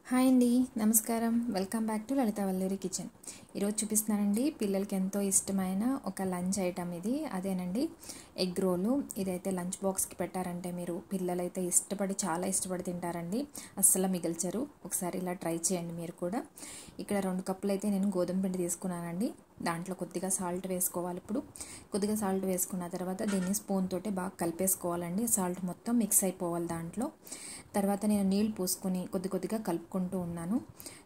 Hi అండి, నమస్కారం. Welcome back to Lalitha Valluri kitchen. ఈరోజు చూపిస్తున్నానండి పిల్లలకి ఎంతో ఇష్టమైన ఒక లంచ్ ఐటమ్ ఇది. అదేనండి ఎగ్ రోలు. ఇదైతే లంచ్ బాక్స్కి పెట్టారంటే మీరు పిల్లలైతే చాలా ఇష్టపడి తింటారండి, అస్సలు మిగిల్చరు. ఒకసారి ఇలా ట్రై చేయండి మీరు కూడా. ఇక్కడ 2 కప్పులు అయితే నేను గోధుమ పిండి తీసుకున్నానండి. దాంట్లో కొద్దిగా సాల్ట్ వేసుకోవాలి. ఇప్పుడు కొద్దిగా సాల్ట్ వేసుకున్న తర్వాత దీన్ని స్పూన్ తోటి బాగా కలిపేసుకోవాలండి. సాల్ట్ మొత్తం మిక్స్ అయిపోవాలి దాంట్లో. తర్వాత నేను నీళ్ళు పోసుకొని కొద్దిగా కలుపుకుంటూ ఉన్నాను.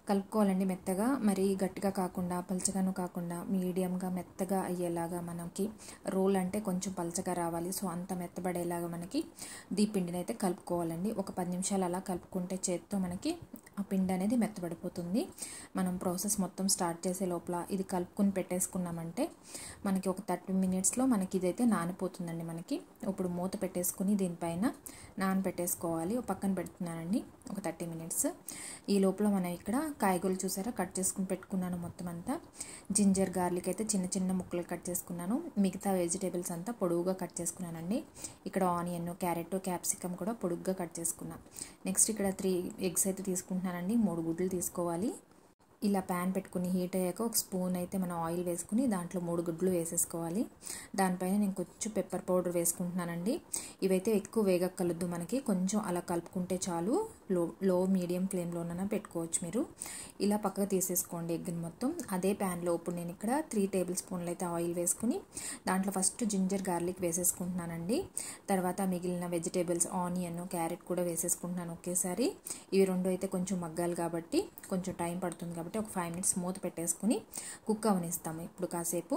కలుపుకోవాలండి మెత్తగా, మరీ గట్టిగా కాకుండా పలచగాను కాకుండా మీడియంగా మెత్తగా అయ్యేలాగా. మనకి రోల్ అంటే కొంచెం పలచగా రావాలి, సో అంత మెత్తబడేలాగా మనకి ఈ పిండిని అయితే కలుపుకోవాలండి. ఒక 10 నిమిషాలు అలా కలుపుకుంటే చేత్తో మనకి ఆ పిండి అనేది మెత్తబడిపోతుంది. మనం ప్రాసెస్ మొత్తం స్టార్ట్ చేసే లోపల ఇది కలుపుకొని పెట్టేసుకున్నామంటే మనకి ఒక 30 మినిట్స్లో మనకి ఇదైతే నానిపోతుందండి. మనకి ఇప్పుడు మూత పెట్టేసుకుని దీనిపైన నానబెట్టేసుకోవాలి. పక్కన పెడుతున్నానండి ఒక 30 మినిట్స్. ఈ లోపల మనం ఇక్కడ కాయగూరలు చూసారా కట్ చేసుకుని పెట్టుకున్నాను. మొత్తం అంతా జింజర్ గార్లిక్ అయితే చిన్న చిన్న ముక్కలు కట్ చేసుకున్నాను. మిగతా వెజిటేబుల్స్ అంతా పొడుగుగా కట్ చేసుకున్నానండి. ఇక్కడ ఆనియన్, క్యారెట్, క్యాప్సికమ్ కూడా పొడుగ్గా కట్ చేసుకున్నాను. నెక్స్ట్ ఇక్కడ 3 ఎగ్స్ అయితే తీసుకుంటున్నానండి. 3 గుడ్లు తీసుకోవాలి. ఇలా ప్యాన్ పెట్టుకుని హీట్ అయ్యాక ఒక స్పూన్ అయితే మనం ఆయిల్ వేసుకుని దాంట్లో 3 గుడ్లు వేసేసుకోవాలి. దానిపైన నేను కొంచెం పెప్పర్ పౌడర్ వేసుకుంటున్నానండి. ఇవైతే ఎక్కువ వేగక్కలొద్దు, మనకి కొంచెం అలా కలుపుకుంటే చాలు. లో మీడియం ఫ్లేమ్లోనైనా పెట్టుకోవచ్చు మీరు. ఇలా పక్కకు తీసేసుకోండి ఎగ్ని మొత్తం. అదే ప్యాన్లో ఇప్పుడు నేను ఇక్కడ 3 టేబుల్ స్పూన్లు అయితే ఆయిల్ వేసుకుని దాంట్లో ఫస్ట్ జింజర్ గార్లిక్ వేసేసుకుంటున్నానండి. తర్వాత మిగిలిన వెజిటేబుల్స్ ఆనియన్, క్యారెట్ కూడా వేసేసుకుంటున్నాను ఒకేసారి. ఇవి 2 అయితే కొంచెం మగ్గాలి కాబట్టి కొంచెం టైం పడుతుంది కాబట్టి ఒక 5 మినిట్స్ మూత పెట్టేసుకుని కుక్ అవనిస్తాము ఇప్పుడు కాసేపు.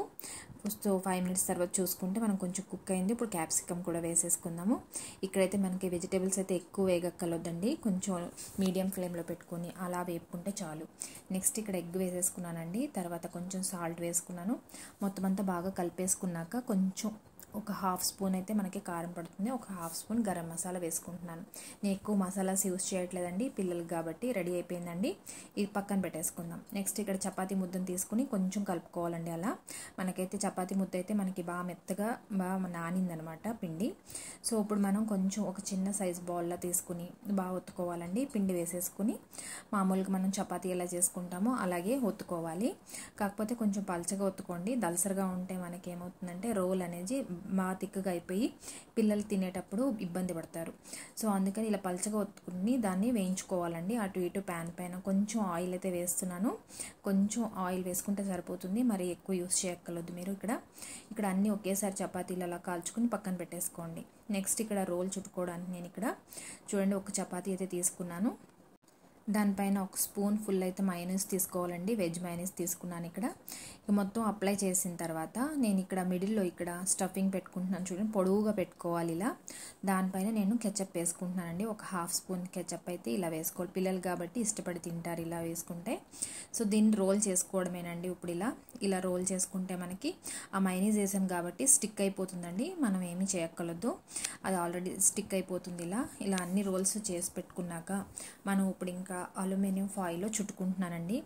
సో 5 మినిట్స్ తర్వాత చూసుకుంటే మనం కొంచెం కుక్ అయింది. ఇప్పుడు క్యాప్సికమ్ కూడా వేసేసుకుందాము. ఇక్కడైతే మనకి వెజిటేబుల్స్ అయితే ఎక్కువ వేగక్కలొద్దండి, కొంచెం మీడియం ఫ్లేమ్లో పెట్టుకొని అలా వేపుకుంటే చాలు. నెక్స్ట్ ఇక్కడ ఎగ్ వేసేసుకున్నానండి. తర్వాత కొంచెం సాల్ట్ వేసుకున్నాను. మొత్తం అంతా బాగా కలిపేసుకున్నాక కొంచెం ఒక 1/2 స్పూన్ అయితే మనకి కారం పడుతుంది. ఒక 1/2 స్పూన్ గరం మసాలా వేసుకుంటున్నాను. నేను ఎక్కువ మసాలాస్ యూస్ చేయట్లేదండి పిల్లలకి కాబట్టి. రెడీ అయిపోయిందండి. ఇది పక్కన పెట్టేసుకుందాం. నెక్స్ట్ ఇక్కడ చపాతీ ముద్దను తీసుకుని కొంచెం కలుపుకోవాలండి. అలా మనకైతే చపాతీ ముద్ద అయితే మనకి బాగా మెత్తగా బాగా నానిందనమాట పిండి. సో ఇప్పుడు మనం కొంచెం ఒక చిన్న సైజ్ బాల్లో తీసుకుని బాగా ఒత్తుకోవాలండి. పిండి వేసేసుకుని మామూలుగా మనం చపాతీ ఎలా చేసుకుంటామో అలాగే ఒత్తుకోవాలి. కాకపోతే కొంచెం పలచగా ఒత్తుకోండి. దలసరిగా ఉంటే మనకి ఏమవుతుందంటే రోల్ అనేది బాగా తిక్కగా అయిపోయి పిల్లలు తినేటప్పుడు ఇబ్బంది పడతారు. సో అందుకని ఇలా పలచగా ఒత్తుకుని దాన్ని వేయించుకోవాలండి. అటు ఇటు ప్యాన్ పైన కొంచెం ఆయిల్ అయితే వేస్తున్నాను. కొంచెం ఆయిల్ వేసుకుంటే సరిపోతుంది, మరి ఎక్కువ యూస్ చేయక్కర్లేదు మీరు. ఇక్కడ అన్నీ ఒకేసారి చపాతీలు అలా కాల్చుకుని పక్కన పెట్టేసుకోండి. నెక్స్ట్ ఇక్కడ రోల్ చుట్టుకోవడానికి నేను ఇక్కడ చూడండి ఒక చపాతీ అయితే తీసుకున్నాను. దానిపైన ఒక స్పూన్ ఫుల్ అయితే మైనస్ తీసుకోవాలండి. వెజ్ మైనస్ తీసుకున్నాను. ఇక్కడ మొత్తం అప్లై చేసిన తర్వాత నేను ఇక్కడ మిడిల్లో ఇక్కడ స్టఫింగ్ పెట్టుకుంటున్నాను. చూడండి పొడవుగా పెట్టుకోవాలి ఇలా. దానిపైన నేను కెచప్ వేసుకుంటున్నానండి. ఒక 1/2 స్పూన్ కెచప్ అయితే ఇలా వేసుకోవాలి. పిల్లలు కాబట్టి ఇష్టపడి తింటారు ఇలా వేసుకుంటే. సో దీన్ని రోల్ చేసుకోవడమేనండి. ఇప్పుడు ఇలా రోల్ చేసుకుంటే మనకి ఆ మైనీస్ వేసాం కాబట్టి స్టిక్ అయిపోతుందండి. మనం ఏమీ చేయక్కర్లేదు, అది ఆల్రెడీ స్టిక్ అయిపోతుంది. ఇలా అన్ని రోల్స్ చేసి పెట్టుకున్నాక మనం ఇప్పుడు ఇంకా అల్యూమినియం ఫాయిల్లో చుట్టుకుంటున్నానండి.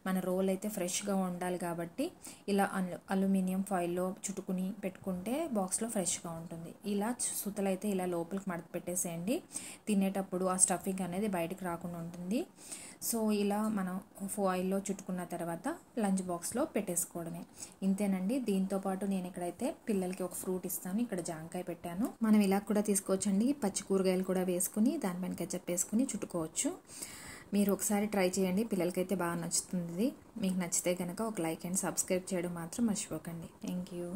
మన రోల్ అయితే ఫ్రెష్గా ఉండాలి కాబట్టి ఇలా అల్యూమినియం ఫాయిల్లో చుట్టుకుని పెట్టుకుంటే బాక్స్లో ఫ్రెష్గా ఉంటుంది. ఇలా సుతలు అయితే ఇలా లోపలికి మడత పెట్టేసేయండి. తినేటప్పుడు ఆ స్టఫింగ్ అనేది బయటకు రాకుండా ఉంటుంది. సో ఇలా మనం ఫాయిల్లో చుట్టుకున్న తర్వాత లంచ్ బాక్స్లో పెట్టేసుకోవడమే. ఇంతేనండి. దీంతోపాటు నేను ఇక్కడైతే పిల్లలకి ఒక ఫ్రూట్ ఇస్తాను. ఇక్కడ జాంకాయ పెట్టాను. మనం ఇలా కూడా తీసుకోవచ్చండి. పచ్చి కూరగాయలు కూడా వేసుకుని దానిపైన కెచప్ వేసుకుని చుట్టుకోవచ్చు. మీరు ఒకసారి ట్రై చేయండి, పిల్లలకైతే బాగా నచ్చుతుంది. మీకు నచ్చితే కనుక ఒక లైక్ అండ్ సబ్స్క్రైబ్ చేయడం మాత్రం మర్చిపోకండి. Thank you.